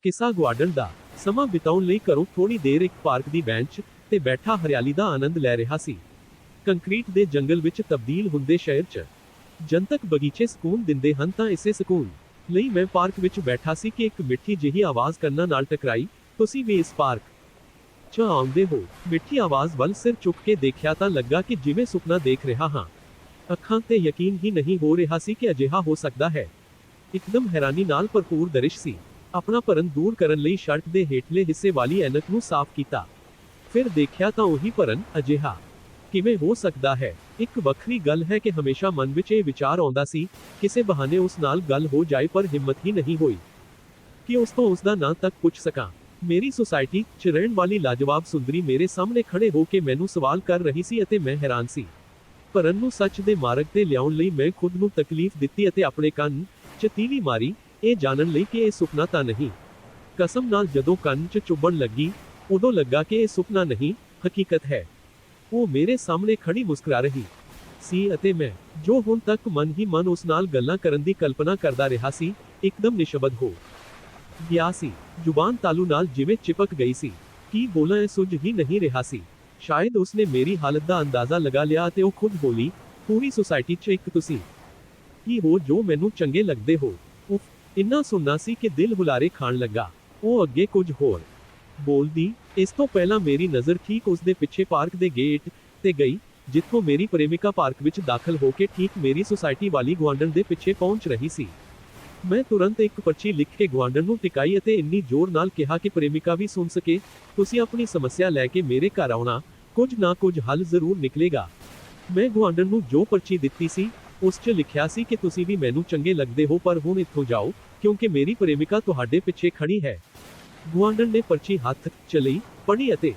ਕਿੱਸਾ ਗੁਆਂਢਣ ਦਾ। ਸਮਾਂ ਬਿਤਾਉਣ ਲਈ ਘਰੋਂ ਥੋੜੀ ਦੇਰ ਇੱਕ ਪਾਰਕ ਦੀ ਬੈਂਚ ਤੇ ਬੈਠਾ ਹਰਿਆਲੀ ਦਾ ਆਨੰਦ ਲੈ ਰਿਹਾ ਸੀ। ਕੰਕਰੀਟ ਦੇ ਜੰਗਲ ਵਿੱਚ ਤਬਦੀਲ ਹੁੰਦੇ ਸ਼ਹਿਰ 'ਚ ਜਨਤਕ ਬਗੀਚੇ ਸਕੂਨ ਦਿੰਦੇ ਹਨ, ਤਾਂ ਇਸੇ ਸਕੂਨ ਲਈ ਮੈਂ ਪਾਰਕ ਵਿੱਚ ਬੈਠਾ ਸੀ ਕਿ ਇੱਕ ਮਿੱਠੀ ਜਿਹੀ ਆਵਾਜ਼ ਕੰਨਾਂ ਨਾਲ ਟਕਰਾਈ। ਤੁਸੀਂ ਵੀ ਇਸ ਪਾਰਕ 'ਚ ਆਉਂਦੇ ਹੋ? ਮਿੱਠੀ ਆਵਾਜ਼ ਵੱਲ ਸਿਰ ਚੁੱਕ ਕੇ ਦੇਖਿਆ ਤਾਂ ਲੱਗਾ ਕਿ ਜਿਵੇਂ ਸੁਪਨਾ ਦੇਖ ਰਿਹਾ ਹਾਂ। ਅੱਖਾਂ ਤੇ ਯਕੀਨ ਹੀ ਨਹੀਂ ਹੋ ਰਿਹਾ ਸੀ ਕਿ ਅਜਿਹਾ ਹੋ ਸਕਦਾ ਹੈ। ਇੱਕਦਮ ਹੈਰਾਨੀ ਨਾਲ ਭਰਪੂਰ ਦਰਿਸ਼ ਸੀ। ਆਪਣਾ ਭਰਨ ਦੂਰ ਕਰਨ ਲਈ ਸ਼ਰਟ ਦੇ ਹੇਠਲੇ ਹਿੱਸੇ ਵਾਲੀ ਐਨਕ ਨੂੰ ਸਾਫ਼ ਕੀਤਾ। ਫਿਰ ਦੇਖਿਆ ਤਾਂ ਉਹੀ ਭਰਨ। ਅਜਿਹਾ ਕਿਵੇਂ ਹੋ ਸਕਦਾ ਹੈ? ਇੱਕ ਵੱਖਰੀ ਗੱਲ ਹੈ ਕਿ ਹਮੇਸ਼ਾ ਮਨ ਵਿੱਚ ਇਹ ਵਿਚਾਰ ਆਉਂਦਾ ਸੀ, ਕਿਸੇ ਬਹਾਨੇ ਉਸ ਨਾਲ ਗੱਲ ਹੋ ਜਾਏ, ਪਰ ਹਿੰਮਤ ਹੀ ਨਹੀਂ ਹੋਈ ਕਿ ਉਸ ਤੋਂ ਉਸਦਾ ਨਾਂ ਤੱਕ ਪੁੱਛ ਸਕਾਂ। ਮੇਰੀ ਸੁਸਾਇਟੀ 'ਚ ਰਹਿਣ ਵਾਲੀ ਲਾਜਵਾਬ ਸੁੰਦਰੀ ਮੇਰੇ ਸਾਹਮਣੇ ਖੜੇ ਹੋ ਕੇ ਮੈਨੂੰ ਸਵਾਲ ਕਰ ਰਹੀ ਸੀ ਅਤੇ ਮੈਂ ਹੈਰਾਨ ਸੀ। ਭਰਨ ਨੂੰ ਸੱਚ ਦੇ ਮਾਰਗ ਤੇ ਲਿਆਉਣ ਲਈ ਮੈਂ ਖੁਦ ਨੂੰ ਤਕਲੀਫ ਦਿੱਤੀ ਅਤੇ ਆਪਣੇ ਕੰਨ 'ਚ ਤੀਲੀ ਮਾਰੀ, ਇਹ ਜਾਣਨ ਲਈ ਕਿ ਇਹ ਸੁਪਨਾ ਤਾਂ ਨਹੀਂ। ਕਸਮ ਨਾਲ ਜਦੋਂ ਕੰਨ 'ਚ ਚੁੱਭਣ ਲੱਗੀ, ਉਦੋਂ ਲੱਗਾ ਕਿ ਇਹ ਸੁਪਨਾ ਨਹੀਂ, ਹਕੀਕਤ ਹੈ। ਉਹ ਮੇਰੇ ਸਾਹਮਣੇ ਖੜੀ ਮੁਸਕਰਾ ਰਹੀ ਸੀ ਅਤੇ ਮੈਂ, ਜੋ ਹੁਣ ਤੱਕ ਮਨ ਹੀ ਮਨ ਉਸ ਨਾਲ ਗੱਲਾਂ ਕਰਨ ਦੀ ਕਲਪਨਾ ਕਰਦਾ ਰਿਹਾ ਸੀ, ਇੱਕਦਮ ਨਿਸ਼ਬਦ ਹੋ ਗਿਆ ਸੀ। ਜ਼ੁਬਾਨ ਤਾਲੂ ਨਾਲ ਜਿਵੇਂ ਚਿਪਕ ਗਈ ਸੀ। ਕੀ ਬੋਲਾਂ, ਇਹ ਸੁੱਝ ਹੀ ਨਹੀਂ ਰਿਹਾ ਸੀ। ਸ਼ਾਇਦ ਉਸਨੇ ਮੇਰੀ ਹਾਲਤ ਦਾ ਅੰਦਾਜ਼ਾ ਲਗਾ ਲਿਆ ਅਤੇ ਉਹ ਖੁਦ ਬੋਲੀ, ਪੂਰੀ ਸੁਸਾਇਟੀ 'ਚ ਇੱਕ ਤੁਸੀਂ ਹੀ ਹੋ ਜੋ ਮੈਨੂੰ ਚੰਗੇ ਲੱਗਦੇ ਹੋ। ਉਫ, ਇੰਨਾ ਸੁਣਨਾ ਸੀ ਕਿ ਦਿਲ ਹੁਲਾਰੇ ਖਾਣ ਲੱਗਾ। ਉਹ ਅੱਗੇ ਕੁਝ ਹੋਰ ਬੋਲਦੀ, ਇਸ ਤੋਂ ਪਹਿਲਾਂ ਮੇਰੀ ਨਜ਼ਰ ਠੀਕ ਉਸਦੇ ਪਿੱਛੇ ਪਾਰਕ ਦੇ ਗੇਟ ਤੇ ਗਈ, ਜਿੱਥੋਂ ਮੇਰੀ ਪ੍ਰੇਮਿਕਾ ਪਾਰਕ ਵਿੱਚ ਦਾਖਲ ਹੋ ਕੇ ਠੀਕ ਮੇਰੀ ਸੁਸਾਇਟੀ ਵਾਲੀ ਗੁਆਂਢਣ ਦੇ ਪਿੱਛੇ ਪਹੁੰਚ ਰਹੀ ਸੀ। ਮੈਂ ਤੁਰੰਤ ਇੱਕ ਪਰਚੀ ਲਿਖ ਕੇ ਗੁਆਂਢਣ ਨੂੰ ਟਿਕਾਈ ਅਤੇ ਇੰਨੀ ਜ਼ੋਰ ਨਾਲ ਕਿਹਾ ਕਿ ਪ੍ਰੇਮਿਕਾ ਵੀ ਸੁਣ ਸਕੇ, ਤੁਸੀਂ ਆਪਣੀ ਸਮੱਸਿਆ ਲੈ ਕੇ ਮੇਰੇ ਘਰ ਆਉਣਾ, ਕੁਝ ਨਾ ਕੁਝ ਹੱਲ ਜ਼ਰੂਰ ਨਿਕਲੇਗਾ। ਮੈਂ ਗੁਆਂਢਣ ਨੂੰ ਜੋ ਪਰਚੀ ਦਿੱਤੀ ਸੀ, ਉਸ 'ਚ ਲਿਖਿਆ ਸੀ ਕਿ ਤੁਸੀਂ ਵੀ ਮੈਨੂੰ ਚੰਗੇ ਲੱਗਦੇ ਹੋ, ਪਰ ਹੁਣ ਇੱਥੋਂ ਜਾਓ, ਕਿਉਂਕਿ ਮੇਰੀ ਪ੍ਰੇਮਿਕਾ ਤੁਹਾਡੇ ਪਿੱਛੇ ਖੜੀ ਹੈ। ਗੁਆਂਢਣ ਨੇ ਪਰਚੀ ਹੱਥ 'ਚ ਲਈ, ਪੜ੍ਹੀ ਅਤੇ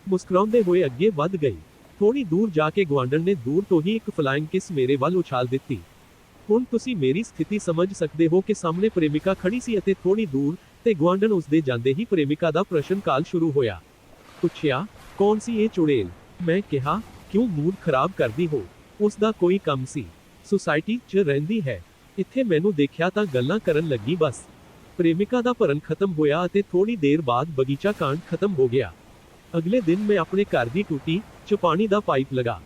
ਮੁਸਕਰਾਉਂਦੇ ਹੋਏ ਅੱਗੇ ਵੱਧ ਗਈ। ਥੋੜੀ ਦੂਰ ਜਾ ਕੇ ਗੁਆਂਢਣ ਨੇ ਦੂਰ ਤੋਂ ਹੀ ਇੱਕ ਫਲਾਇੰਗ ਕਿਸ ਮੇਰੇ ਵੱਲ ਉਛਾਲ ਦਿੱਤੀ। ਹੁਣ ਤੁਸੀਂ ਮੇਰੀ ਸਥਿਤੀ ਸਮਝ ਸਕਦੇ ਹੋ ਕਿ ਸਾਹਮਣੇ ਪ੍ਰੇਮਿਕਾ ਖੜੀ ਸੀ ਅਤੇ ਥੋੜੀ ਦੂਰ ਤੇ ਗੁਆਂਢਣ ਉਸਦੇ ਜਾਂਦੇ ਹੀ ਪ੍ਰੇਮਿਕਾ ਦਾ ਪ੍ਰਸ਼ਨ ਕਾਲ ਸ਼ੁਰੂ ਹੋਇਆ। ਪੁੱਛਿਆ, ਕੌਣ ਸੀ ਇਹ ਚੁੜੇਲ? ਮੈਂ ਕਿਹਾ, ਕਿਉਂ ਮੂਡ ਖਰਾਬ ਕਰਦੀ ਹੋ? ਉਸ ਦਾ ਕੋਈ ਕੰਮ ਸੀ, ਸੁਸਾਇਟੀ 'ਚ ਰਹਿੰਦੀ ਹੈ, ਇੱਥੇ ਮੈਨੂੰ ਦੇਖਿਆ ਤਾਂ ਗੱਲਾਂ ਕਰਨ ਲੱਗੀ ਬਸ। ਪ੍ਰੇਮਿਕਾ ਦਾ ਭਰਨ ਖਤਮ ਹੋਇਆ ਅਤੇ ਥੋੜੀ ਦੇਰ ਬਾਅਦ ਬਗੀਚਾ ਕਾਂਡ ਖਤਮ ਹੋ ਗਿਆ। ਅਗਲੇ ਦਿਨ ਮੈਂ ਆਪਣੇ ਘਰ ਦੀ ਟੂਟੀ 'ਚ ਪਾਣੀ ਦਾ ਪਾਈਪ ਲਗਾ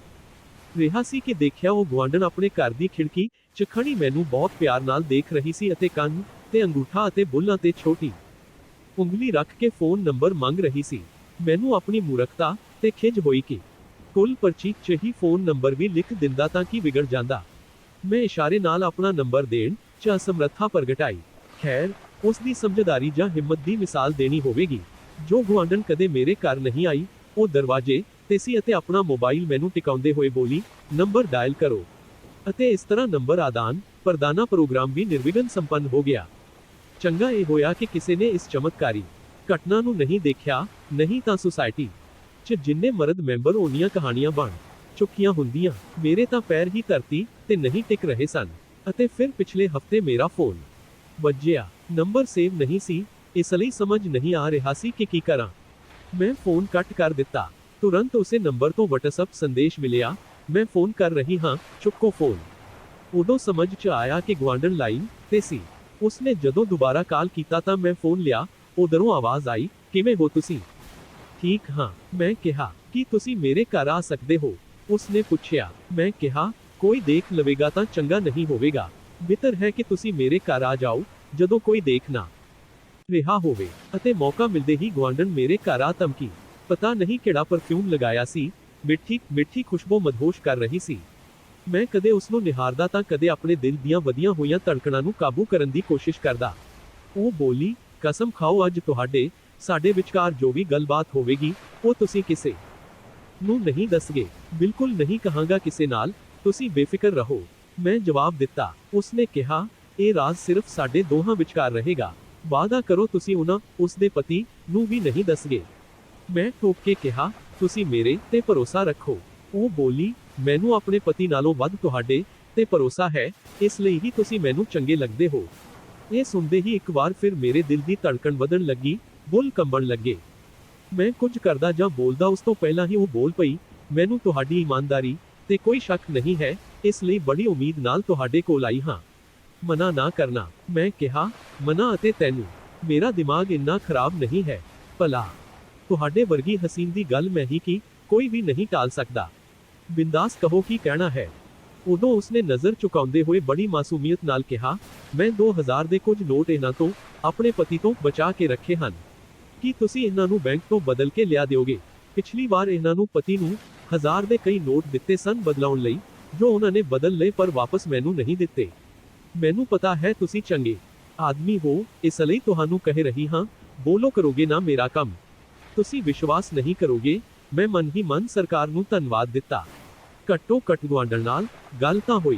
ਰਿਹਾ ਸੀ ਕਿ ਦੇਖਿਆ ਉਹ ਗੁਆਂਢਣ ਆਪਣੇ ਘਰ ਦੀ ਖਿੜਕੀ 'ਚ ਖੜੀ ਮੈਨੂੰ ਬਹੁਤ ਪਿਆਰ ਨਾਲ ਦੇਖ ਰਹੀ ਸੀ ਅਤੇ ਕੰਨ ਤੇ ਅੰਗੂਠਾ ਅਤੇ ਬੁੱਲ੍ਹਾਂ ਤੇ ਛੋਟੀ ਉਂਗਲੀ ਰੱਖ ਕੇ ਫੋਨ ਨੰਬਰ ਮੰਗ ਰਹੀ ਸੀ। ਮੈਨੂੰ ਆਪਣੀ ਮੂਰਖਤਾ ਤੇ ਖਿਝ ਹੋਈ ਕਿ ਕੁੱਲ ਪਰਚੀ 'ਚ ਹੀ ਫੋਨ ਨੰਬਰ ਵੀ ਲਿਖ ਦਿੰਦਾ ਤਾਂ ਕੀ ਵਿਗੜ ਜਾਂਦਾ। ਮੈਂ ਇਸ਼ਾਰੇ ਨਾਲ ਆਪਣਾ ਨੰਬਰ ਦੇਣ 'ਚ ਅਸਮਰੱਥਾ ਪ੍ਰਗਟਾਈ। ਖੈਰ, ਉਸ ਦੀ ਸਮਝਦਾਰੀ ਜਾਂ ਹਿੰਮਤ ਦੀ ਮਿਸਾਲ ਦੇਣੀ ਹੋਵੇਗੀ। ਜੋ ਗੁਆਂਢਣ ਕਦੇ ਮੇਰੇ ਘਰ ਨਹੀਂ ਆਈ, ਉਹ ਦਰਵਾਜ਼ੇ ਤੇ ਸੀ ਅਤੇ ਆਪਣਾ ਮੋਬਾਈਲ ਮੈਨੂੰ ਟਿਕਾਉਂਦੇ ਹੋਏ ਬੋਲੀ, ਨੰਬਰ ਡਾਇਲ ਕਰੋ। ਅਤੇ ਇਸ ਤਰ੍ਹਾਂ ਨੰਬਰ ਆਦਾਨ ਪ੍ਰਦਾਨਾ ਪ੍ਰੋਗਰਾਮ ਵੀ ਨਿਰਵਿਘਨ ਸੰਪੰਨ ਹੋ ਗਿਆ। ਚੰਗਾ ਇਹ ਹੋਇਆ ਕਿ ਕਿਸੇ ਨੇ ਇਸ ਚਮਤਕਾਰੀ ਘਟਨਾ ਨੂੰ ਨਹੀਂ ਦੇਖਿਆ, ਨਹੀਂ ਤਾਂ ਸੁਸਾਇਟੀ 'ਚ ਜਿੰਨੇ ਮਰਦ ਮੈਂਬਰ ਓਨੀਆਂ ਕਹਾਣੀਆਂ ਬਣ ਚੁੱਕੀਆਂ ਹੁੰਦੀਆਂ। ਮੇਰੇ ਤਾਂ ਪੈਰ ਹੀ ਧਰਤੀ ਤੇ ਨਹੀਂ ਟਿਕ ਰਹੇ ਸਨ। ਅਤੇ ਫਿਰ ਪਿਛਲੇ ਹਫ਼ਤੇ ਮੇਰਾ ਫੋਨ ਵੱਜਿਆ। ਨੰਬਰ ਸੇਵ ਨਹੀਂ ਸੀ, ਇਸ ਲਈ ਸਮਝ ਨਹੀਂ ਆ ਰਿਹਾ ਸੀ ਕਿ ਕੀ ਕਰਾਂ। ਮੈਂ ਫੋਨ ਕੱਟ ਕਰ ਦਿੱਤਾ। ਤੁਰੰਤ ਉਸੇ ਨੰਬਰ ਤੋਂ WhatsApp ਸੰਦੇਸ਼ ਮਿਲਿਆ, ਮੈਂ ਫੋਨ ਕਰ ਰਹੀ ਹਾਂ, ਚੁੱਕੋ ਫੋਨ। ਉਦੋਂ ਸਮਝ 'ਚ ਆਇਆ ਕਿ ਗੁਆਂਢਣ ਲਾਈਨ ਤੇ ਸੀ। ਉਸਨੇ ਜਦੋਂ ਦੁਬਾਰਾ ਕਾਲ ਕੀਤਾ ਤਾਂ ਮੈਂ ਫੋਨ ਲਿਆ। ਉਧਰੋਂ ਆਵਾਜ਼ ਆਈ, ਕਿਵੇਂ ਹੋ ਤੁਸੀਂ? ਠੀਕ ਹਾਂ, ਮੈਂ ਕਿਹਾ। ਕੀ ਤੁਸੀਂ ਮੇਰੇ ਘਰ ਆ ਸਕਦੇ ਹੋ? ਉਸਨੇ ਪੁੱਛਿਆ। ਮੈਂ ਕਿਹਾ, ਕੋਈ ਦੇਖ ਲਵੇਗਾ ਤਾਂ ਚੰਗਾ ਨਹੀਂ ਹੋਵੇਗਾ। ਬਿਹਤਰ ਹੈ ਕਿ ਤੁਸੀਂ ਮੇਰੇ ਘਰ ਆ ਜਾਓ, ਜਦੋਂ ਕੋਈ ਦੇਖ ਨਾ ਰਿਹਾ ਹੋਵੇ। ਅਤੇ ਮੌਕਾ ਮਿਲਦੇ ਹੀ ਗੁਆਂਢਣ ਮੇਰੇ ਘਰ ਆ ਧਮਕੀ। ਪਤਾ ਨਹੀਂ ਕਿਹੜਾ ਪਰਫਿਊਮ ਲਗਾਇਆ ਸੀ, ਮਿੱਠੀ ਖੁਸ਼ਬੂ ਮਦਹੋਸ਼ ਕਰ ਰਹੀ ਸੀ। ਮੈਂ ਕਦੇ ਉਸ ਨੂੰ ਨਿਹਾਰਦਾ ਤਾਂ ਕਦੇ ਆਪਣੇ ਦਿਲ ਦੀਆਂ ਵਧੀਆਂ ਹੋਈਆਂ ਧੜਕਣਾਂ ਨੂੰ ਕਾਬੂ ਕਰਨ ਦੀ ਕੋਸ਼ਿਸ਼ ਕਰਦਾ। ਉਹ ਬੋਲੀ, ਕਸਮ ਖਾਓ ਅੱਜ ਸਾਡੇ ਵਿਚਕਾਰ ਜੋ ਵੀ ਗੱਲਬਾਤ ਹੋਵੇਗੀ, ਉਹ ਤੁਸੀਂ ਕਿਸੇ ਨੂੰ ਨਹੀਂ ਦੱਸਗੇ। ਬਿਲਕੁਲ ਨਹੀਂ ਕਹਾਂਗਾ ਕਿਸੇ ਨਾਲ, ਤੁਸੀਂ ਬੇਫਿਕਰ ਰਹੋ। ਮੈਂ ਜਵਾਬ ਦਿੱਤਾ। ਉਸਨੇ ਕਿਹਾ, ਇਹ ਰਾਜ਼ ਸਿਰਫ ਸਾਡੇ ਦੋਹਾਂ ਵਿਚਕਾਰ ਰਹੇਗਾ। ਵਾਅਦਾ ਕਰੋ ਤੁਸੀਂ ਉਸ ਦੇ ਪਤੀ ਨੂੰ ਵੀ ਨਹੀਂ ਦੱਸਗੇ। ਮੈਂ ਠੋਕ ਕੇ ਕਿਹਾ, ਤੁਸੀਂ ਮੇਰੇ ਤੇ ਭਰੋਸਾ ਰੱਖੋ। ਉਹ ਬੋਲੀ, ਮੈਨੂੰ ਆਪਣੇ ਪਤੀ ਨਾਲੋਂ ਵੱਧ ਤੁਹਾਡੇ ਤੇ ਭਰੋਸਾ ਹੈ, ਇਸ ਲਈ ਹੀ ਤੁਸੀਂ ਮੈਨੂੰ ਚੰਗੇ ਲੱਗਦੇ ਹੋ। ਇਹ ਸੁਣਦੇ ਹੀ ਇੱਕ ਵਾਰ ਫਿਰ ਮੇਰੇ ਦਿਲ ਦੀ ਧੜਕਣ ਵਧਣ ਲੱਗੀ, ਬੁੱਲ੍ਹ ਕੰਬਣ ਲੱਗੇ। ਮੈਂ ਕੁਝ ਕਰਦਾ ਜਾਂ ਬੋਲਦਾ ਉਸ ਤੋਂ ਪਹਿਲਾਂ ਹੀ ਉਹ ਬੋਲ ਪਈ, ਮੈਨੂੰ ਤੁਹਾਡੀ ਇਮਾਨਦਾਰੀ ਤੇ ਕੋਈ ਸ਼ੱਕ ਨਹੀਂ ਹੈ, ਇਸ ਲਈ ਬੜੀ ਉਮੀਦ ਨਾਲ ਤੁਹਾਡੇ ਕੋਲ ਆਈ ਹਾਂ। ਮਨਾ ਨਾ ਕਰਨਾ। ਮੈਂ ਕਿਹਾ, ਮਨਾ ਅਤੇ ਤੈਨੂੰ ਮੇਰਾ ਦਿਮਾਗ ਇੰਨਾ ਖਰਾਬ ਨਹੀਂ ਹੈ। ਭਲਾ ਤੁਹਾਡੇ ਵਰਗੀ ਹਸੀਨ ਦੀ ਗੱਲ ਮੈਂ ਹੀ ਕੀ, ਕੋਈ ਵੀ ਨਹੀਂ ਟਾਲ ਸਕਦਾ। ਬਿੰਦਾਸ ਕਹੋ ਕੀ ਕਹਿਣਾ ਹੈ। ਉਦੋਂ ਉਸਨੇ ਨਜ਼ਰ ਝੁਕਾਉਂਦੇ ਹੋਏ ਬੜੀ ਮਾਸੂਮੀਅਤ ਨਾਲ ਕਿਹਾ, ਮੈਂ 2000 ਦੇ ਕੁਝ ਨੋਟ ਇਹਨਾਂ ਤੋਂ ਆਪਣੇ ਪਤੀ ਤੋਂ ਬਚਾ ਕੇ ਰੱਖੇ ਹਨ। ਕੀ ਤੁਸੀਂ ਇਹਨਾਂ ਨੂੰ ਬੈਂਕ ਤੋਂ ਬਦਲ ਕੇ ਲਿਆ ਦਿਓਗੇ? ਪਿਛਲੀ ਵਾਰ ਇਹਨਾਂ ਨੂੰ ਪਤੀ ਨੂੰ 1000 ਦੇ ਕਈ ਨੋਟ ਦਿੱਤੇ ਸਨ ਬਦਲਾਉਣ ਲਈ, ਜੋ ਉਹਨਾਂ ਨੇ ਬਦਲ ਲਏ ਪਰ ਵਾਪਸ ਮੈਨੂੰ ਨਹੀਂ ਦਿੱਤੇ। ਮੈਨੂੰ ਪਤਾ ਹੈ ਤੁਸੀਂ ਚੰਗੇ ਆਦਮੀ ਹੋ, ਇਸ ਲਈ ਤੁਹਾਨੂੰ ਕਹਿ ਰਹੀ ਹਾਂ, ਬੋਲੋ ਕਰੋਗੇ ਨਾ ਮੇਰਾ ਕੰਮ? ਤੁਸੀਂ ਵਿਸ਼ਵਾਸ ਨਹੀਂ ਕਰੋਗੇ, ਮੈਂ ਮਨ ਹੀ ਮਨ ਸਰਕਾਰ ਨੂੰ ਧੰਨਵਾਦ ਦਿੱਤਾ। ਘੱਟੋ ਘੱਟ ਗੁਆਂਢਣ ਨਾਲ ਗੱਲ ਤਾਂ ਹੋਈ।